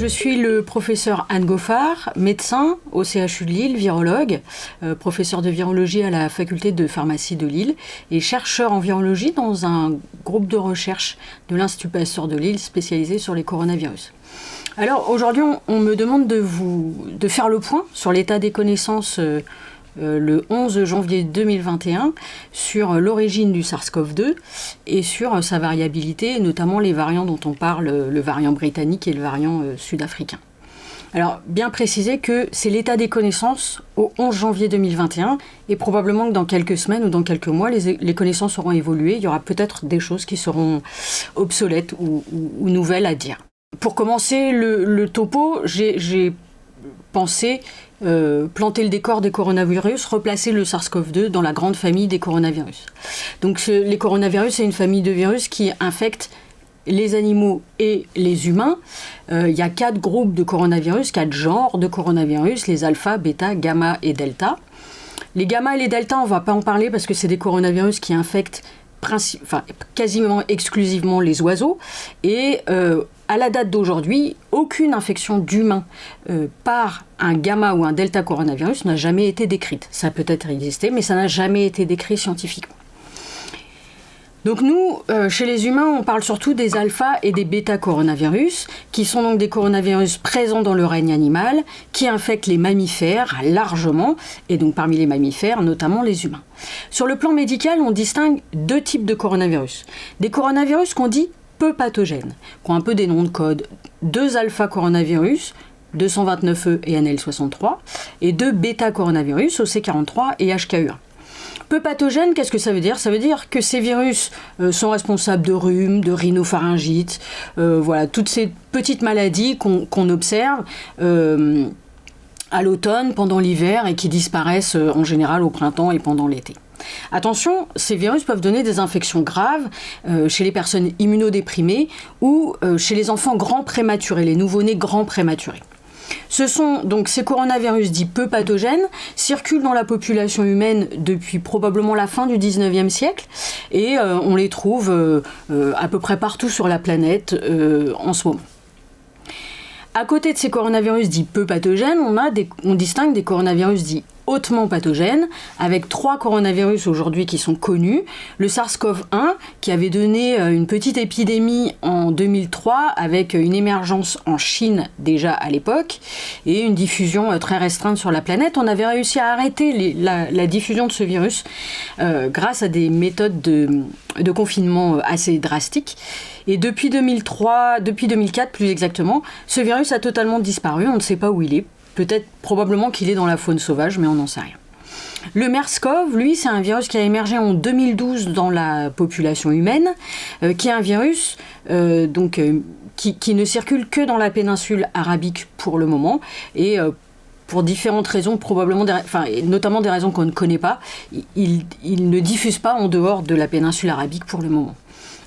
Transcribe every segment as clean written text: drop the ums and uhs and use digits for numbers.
je suis le professeur Anne Goffard, médecin au CHU de Lille, virologue, professeur de virologie à la faculté de pharmacie de Lille et chercheur en virologie dans un groupe de recherche de l'Institut Pasteur de Lille spécialisé sur les coronavirus. Alors aujourd'hui, on me demande de faire le point sur l'état des connaissances le 11 janvier 2021 sur l'origine du SARS-CoV-2 et sur sa variabilité, notamment les variants dont on parle, le variant britannique et le variant sud-africain. Alors, bien préciser que c'est l'état des connaissances au 11 janvier 2021 et probablement que dans quelques semaines ou dans quelques mois, les connaissances auront évolué. Il y aura peut-être des choses qui seront obsolètes ou nouvelles à dire. Pour commencer le topo, j'ai pensé planter le décor des coronavirus, replacer le SARS-CoV-2 dans la grande famille des coronavirus. Donc les coronavirus, c'est une famille de virus qui infecte les animaux et les humains. Il y a 4 groupes de coronavirus, 4 genres de coronavirus, les alpha, bêta, gamma et delta. Les gamma et les delta, on ne va pas en parler parce que c'est des coronavirus qui infectent quasiment exclusivement les oiseaux. Et à la date d'aujourd'hui, aucune infection d'humains par un gamma ou un delta coronavirus n'a jamais été décrite. Ça peut être existé, mais ça n'a jamais été décrit scientifiquement. Donc nous, chez les humains, on parle surtout des alpha et des bêta coronavirus, qui sont donc des coronavirus présents dans le règne animal, qui infectent les mammifères largement, et donc parmi les mammifères, notamment les humains. Sur le plan médical, on distingue 2 types de coronavirus. Des coronavirus qu'on dit peu pathogènes, qui ont un peu des noms de code. 2 alpha coronavirus, 229E et NL63, et 2 bêta coronavirus, OC43 et HKU1. Peu pathogène, qu'est-ce que ça veut dire ? Ça veut dire que ces virus sont responsables de rhume, de rhinopharyngite, voilà, toutes ces petites maladies qu'on observe à l'automne, pendant l'hiver, et qui disparaissent en général au printemps et pendant l'été. Attention, ces virus peuvent donner des infections graves chez les personnes immunodéprimées ou chez les enfants grands prématurés, les nouveau-nés grands prématurés. Ce sont donc ces coronavirus dits peu pathogènes, circulent dans la population humaine depuis probablement la fin du 19e siècle et on les trouve à peu près partout sur la planète en ce moment. À côté de ces coronavirus dits peu pathogènes, on distingue des coronavirus dits hautement pathogènes, avec 3 coronavirus aujourd'hui qui sont connus. Le SARS-CoV-1, qui avait donné une petite épidémie en 2003, avec une émergence en Chine déjà à l'époque, et une diffusion très restreinte sur la planète. On avait réussi à arrêter la diffusion de ce virus grâce à des méthodes de confinement assez drastiques. Et depuis 2004 plus exactement, ce virus a totalement disparu, on ne sait pas où il est. Peut-être, probablement qu'il est dans la faune sauvage, mais on n'en sait rien. Le MERS-CoV, lui, c'est un virus qui a émergé en 2012 dans la population humaine, qui est un virus qui ne circule que dans la péninsule arabique pour le moment, et pour différentes raisons, probablement, notamment des raisons qu'on ne connaît pas, il ne diffuse pas en dehors de la péninsule arabique pour le moment.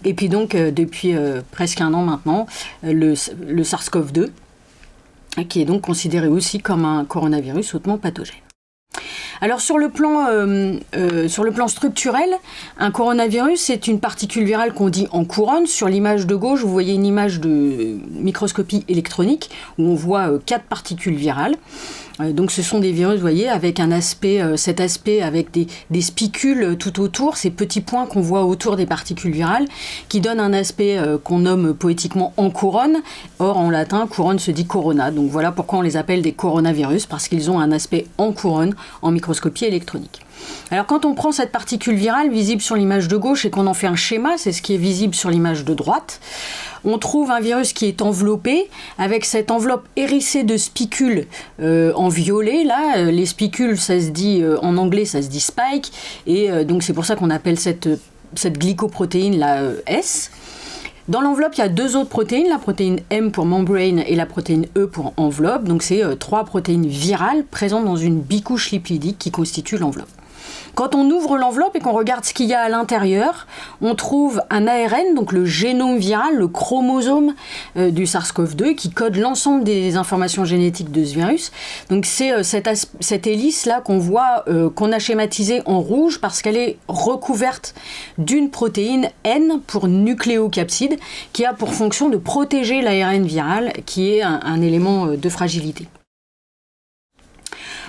Et puis donc, depuis presque 1 an maintenant, le SARS-CoV-2, qui est donc considéré aussi comme un coronavirus hautement pathogène. Alors sur le plan structurel, un coronavirus, c'est une particule virale qu'on dit en couronne. Sur l'image de gauche, vous voyez une image de microscopie électronique où on voit 4 particules virales. Donc ce sont des virus, vous voyez, avec cet aspect avec des spicules tout autour, ces petits points qu'on voit autour des particules virales, qui donnent un aspect qu'on nomme poétiquement en couronne. Or, en latin, couronne se dit corona. Donc voilà pourquoi on les appelle des coronavirus, parce qu'ils ont un aspect en couronne en microscopie électronique. Alors quand on prend cette particule virale visible sur l'image de gauche et qu'on en fait un schéma, c'est ce qui est visible sur l'image de droite, on trouve un virus qui est enveloppé avec cette enveloppe hérissée de spicules en violet. Là, les spicules, ça se dit en anglais, ça se dit spike, et donc c'est pour ça qu'on appelle cette glycoprotéine la S. Dans l'enveloppe, il y a 2 autres protéines, la protéine M pour membrane et la protéine E pour enveloppe. Donc c'est 3 protéines virales présentes dans une bicouche lipidique qui constitue l'enveloppe. Quand on ouvre l'enveloppe et qu'on regarde ce qu'il y a à l'intérieur, on trouve un ARN, donc le génome viral, le chromosome du SARS-CoV-2 qui code l'ensemble des informations génétiques de ce virus. Donc c'est cette hélice-là qu'on voit, qu'on a schématisée en rouge parce qu'elle est recouverte d'une protéine N pour nucléocapside qui a pour fonction de protéger l'ARN viral qui est un élément de fragilité.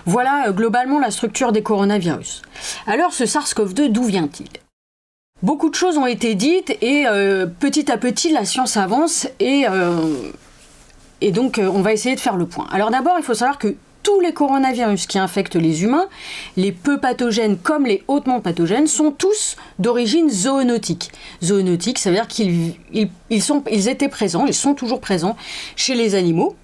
Voilà globalement la structure des coronavirus. Alors ce SARS-CoV-2, d'où vient-il ? Beaucoup de choses ont été dites et petit à petit la science avance et donc on va essayer de faire le point. Alors d'abord il faut savoir que tous les coronavirus qui infectent les humains, les peu pathogènes comme les hautement pathogènes, sont tous d'origine zoonotique. Zoonotique, ça veut dire qu'ils étaient présents, ils sont toujours présents chez les animaux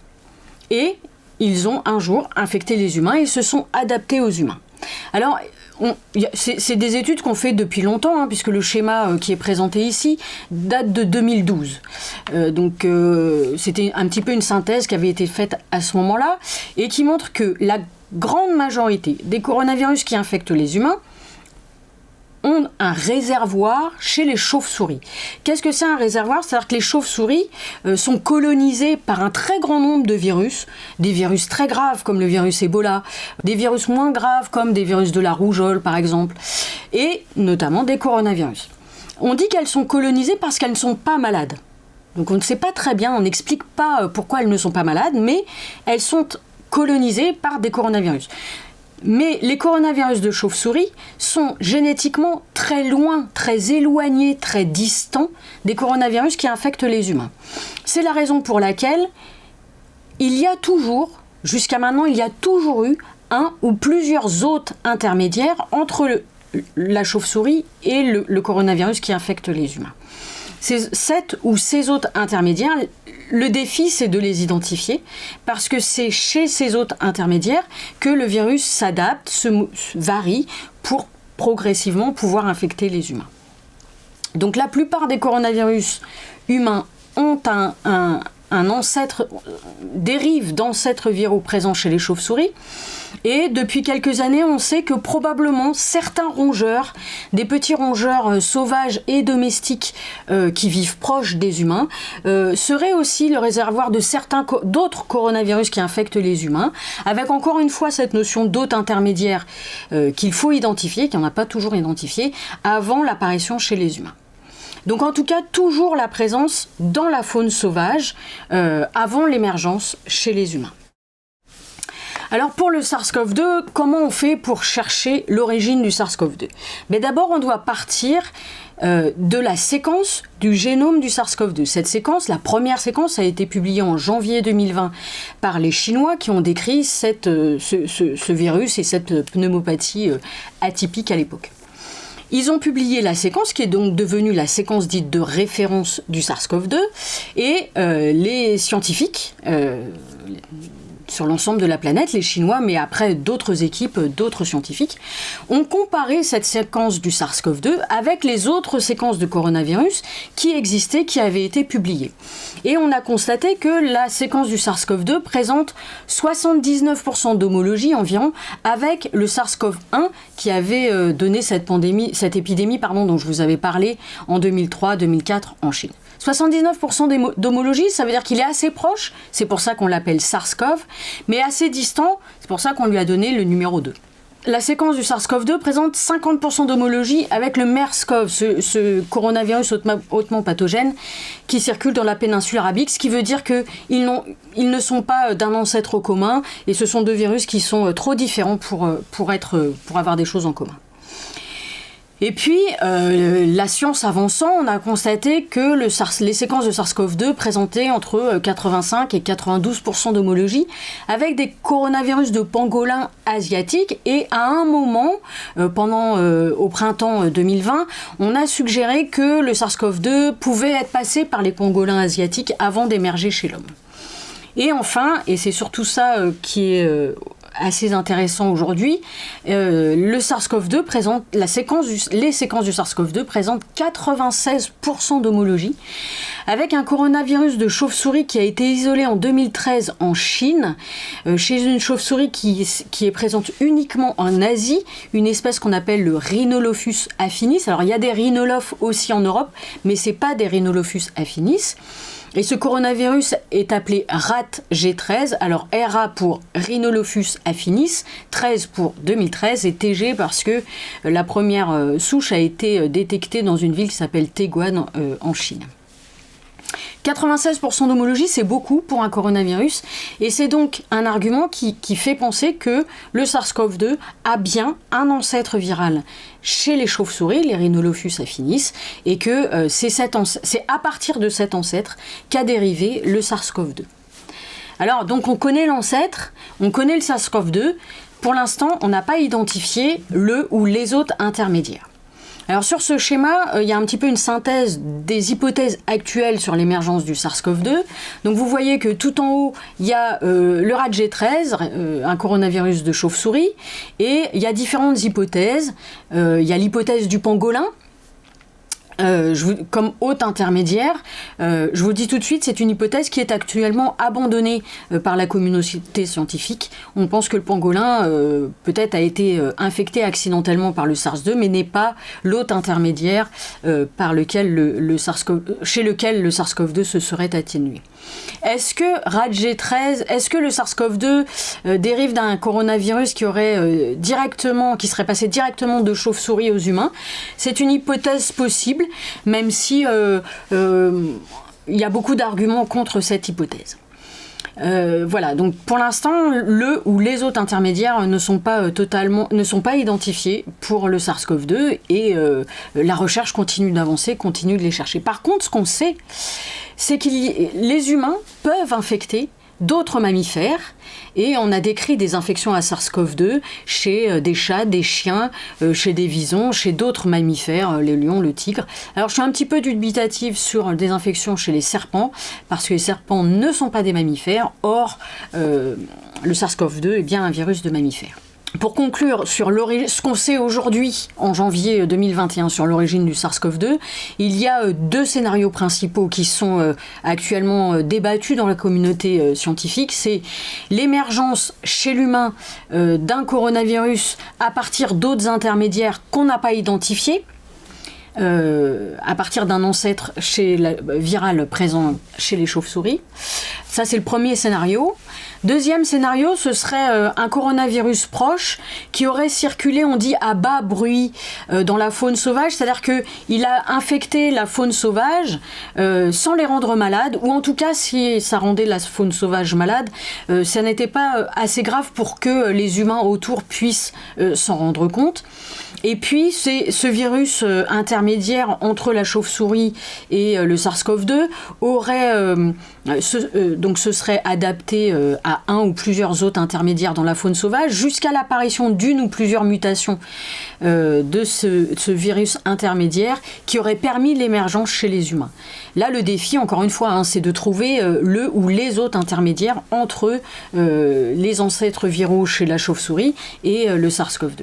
et ils ont un jour infecté les humains et se sont adaptés aux humains. Alors, c'est des études qu'on fait depuis longtemps, puisque le schéma qui est présenté ici date de 2012. Donc, c'était un petit peu une synthèse qui avait été faite à ce moment-là et qui montre que la grande majorité des coronavirus qui infectent les humains ont un réservoir chez les chauves-souris. Qu'est-ce que c'est un réservoir ? C'est-à-dire que les chauves-souris sont colonisées par un très grand nombre de virus, des virus très graves comme le virus Ebola, des virus moins graves comme des virus de la rougeole par exemple, et notamment des coronavirus. On dit qu'elles sont colonisées parce qu'elles ne sont pas malades. Donc on ne sait pas très bien, on n'explique pas pourquoi elles ne sont pas malades, mais elles sont colonisées par des coronavirus. Mais les coronavirus de chauve-souris sont génétiquement très loin, très éloignés, très distants des coronavirus qui infectent les humains. C'est la raison pour laquelle jusqu'à maintenant, il y a toujours eu un ou plusieurs hôtes intermédiaires entre la chauve-souris et le coronavirus qui infecte les humains. Ces hôtes intermédiaires, le défi, c'est de les identifier, parce que c'est chez ces hôtes intermédiaires que le virus s'adapte, varie, pour progressivement pouvoir infecter les humains. Donc la plupart des coronavirus humains ont un ancêtre, dérive d'ancêtres viraux présents chez les chauves-souris. Et depuis quelques années, on sait que probablement certains rongeurs, des petits rongeurs sauvages et domestiques qui vivent proches des humains, seraient aussi le réservoir de d'autres coronavirus qui infectent les humains, avec encore une fois cette notion d'hôte intermédiaire qu'il faut identifier, qu'on n'a pas toujours identifié, avant l'apparition chez les humains. Donc en tout cas, toujours la présence dans la faune sauvage avant l'émergence chez les humains. Alors pour le SARS-CoV-2, comment on fait pour chercher l'origine du SARS-CoV-2 ? Mais d'abord, on doit partir de la séquence du génome du SARS-CoV-2. Cette séquence, la première séquence, a été publiée en janvier 2020 par les Chinois qui ont décrit ce virus et cette pneumopathie atypique à l'époque. Ils ont publié la séquence, qui est donc devenue la séquence dite de référence du SARS-CoV-2, et les scientifiques, sur l'ensemble de la planète, les Chinois, mais après d'autres équipes, d'autres scientifiques, ont comparé cette séquence du SARS-CoV-2 avec les autres séquences de coronavirus qui existaient, qui avaient été publiées. Et on a constaté que la séquence du SARS-CoV-2 présente 79% d'homologie environ avec le SARS-CoV-1 qui avait donné cette épidémie dont je vous avais parlé en 2003-2004 en Chine. 79% d'homologie, ça veut dire qu'il est assez proche, c'est pour ça qu'on l'appelle SARS-CoV, mais assez distant, c'est pour ça qu'on lui a donné le numéro 2. La séquence du SARS-CoV-2 présente 50% d'homologie avec le MERS-CoV, ce coronavirus hautement pathogène qui circule dans la péninsule arabique, ce qui veut dire qu'ils ne sont pas d'un ancêtre commun et ce sont deux virus qui sont trop différents pour avoir des choses en commun. Et puis, la science avançant, on a constaté que les séquences de SARS-CoV-2 présentaient entre 85 et 92% d'homologie avec des coronavirus de pangolins asiatiques. Et à un moment, au printemps 2020, on a suggéré que le SARS-CoV-2 pouvait être passé par les pangolins asiatiques avant d'émerger chez l'homme. Et enfin, et c'est surtout ça qui est assez intéressant aujourd'hui. Le SARS-CoV-2 présente, les séquences du SARS-CoV-2 présentent 96% d'homologie, avec un coronavirus de chauve-souris qui a été isolé en 2013 en Chine, chez une chauve-souris qui est présente uniquement en Asie, une espèce qu'on appelle le Rhinolophus affinis. Alors il y a des rhinolophes aussi en Europe, mais c'est pas des Rhinolophus affinis. Et ce coronavirus est appelé RAT-G13, alors RA pour Rhinolophus affinis, 13 pour 2013 et TG parce que la première souche a été détectée dans une ville qui s'appelle Teguan en Chine. 96% d'homologie, c'est beaucoup pour un coronavirus, et c'est donc un argument qui fait penser que le SARS-CoV-2 a bien un ancêtre viral chez les chauves-souris, les Rhinolophus affinis, et que c'est à partir de cet ancêtre qu'a dérivé le SARS-CoV-2. Alors, donc on connaît l'ancêtre, on connaît le SARS-CoV-2, pour l'instant, on n'a pas identifié le ou les autres intermédiaires. Alors sur ce schéma, il y a un petit peu une synthèse des hypothèses actuelles sur l'émergence du SARS-CoV-2. Donc vous voyez que tout en haut, il y a le RAT-G13, un coronavirus de chauve-souris, et il y a différentes hypothèses. Il y a l'hypothèse du pangolin, comme hôte intermédiaire. Je vous dis tout de suite, c'est une hypothèse qui est actuellement abandonnée par la communauté scientifique. On pense que le pangolin peut-être a été infecté accidentellement par le SARS-2, mais n'est pas l'hôte intermédiaire chez lequel le SARS-CoV-2 se serait atténué. Est-ce que RAT-G13, est-ce que le SARS-CoV-2 dérive d'un coronavirus qui serait passé directement de chauve-souris aux humains? C'est une hypothèse possible, même si il y a beaucoup d'arguments contre cette hypothèse. Voilà, donc pour l'instant, le ou les autres intermédiaires ne sont pas identifiés pour le SARS-CoV-2 et la recherche continue d'avancer, continue de les chercher. Par contre, ce qu'on sait, c'est que les humains peuvent infecter d'autres mammifères, et on a décrit des infections à SARS-CoV-2 chez des chats, des chiens, chez des visons, chez d'autres mammifères, les lions, le tigre. Alors je suis un petit peu dubitative sur des infections chez les serpents, parce que les serpents ne sont pas des mammifères, or le SARS-CoV-2 est bien un virus de mammifère. Pour conclure sur ce qu'on sait aujourd'hui, en janvier 2021, sur l'origine du SARS-CoV-2, il y a deux scénarios principaux qui sont actuellement débattus dans la communauté scientifique. C'est l'émergence chez l'humain d'un coronavirus à partir d'autres intermédiaires qu'on n'a pas identifiés, à partir d'un ancêtre viral présent chez les chauves-souris. Ça, c'est le premier scénario. Deuxième scénario, ce serait un coronavirus proche qui aurait circulé, on dit, à bas bruit dans la faune sauvage, c'est-à-dire qu'il a infecté la faune sauvage sans les rendre malades, ou en tout cas, si ça rendait la faune sauvage malade, ça n'était pas assez grave pour que les humains autour puissent s'en rendre compte. Et puis, c'est ce virus intermédiaire entre la chauve-souris et le SARS-CoV-2 donc ce serait adapté à un ou plusieurs autres intermédiaires dans la faune sauvage, jusqu'à l'apparition d'une ou plusieurs mutations de ce virus intermédiaire qui aurait permis l'émergence chez les humains. Là, le défi, encore une fois, c'est de trouver le ou les autres intermédiaires entre les ancêtres viraux chez la chauve-souris et le SARS-CoV-2.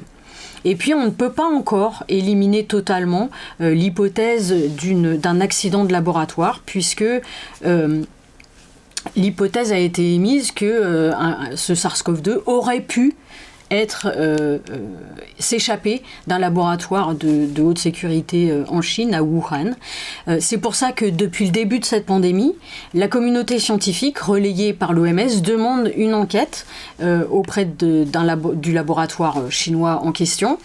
Et puis on ne peut pas encore éliminer totalement l'hypothèse d'un accident de laboratoire, puisque l'hypothèse a été émise que ce SARS-CoV-2 aurait pu s'échapper d'un laboratoire de haute sécurité en Chine, à Wuhan. C'est pour ça que depuis le début de cette pandémie, la communauté scientifique, relayée par l'OMS, demande une enquête auprès du laboratoire chinois en question.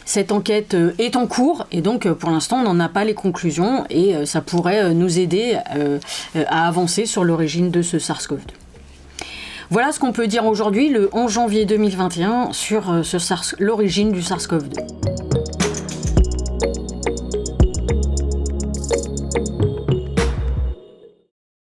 Cette enquête est en cours et donc pour l'instant on n'en a pas les conclusions et ça pourrait nous aider à avancer sur l'origine de ce SARS-CoV-2. Voilà ce qu'on peut dire aujourd'hui, le 11 janvier 2021, sur l'origine du SARS-CoV-2.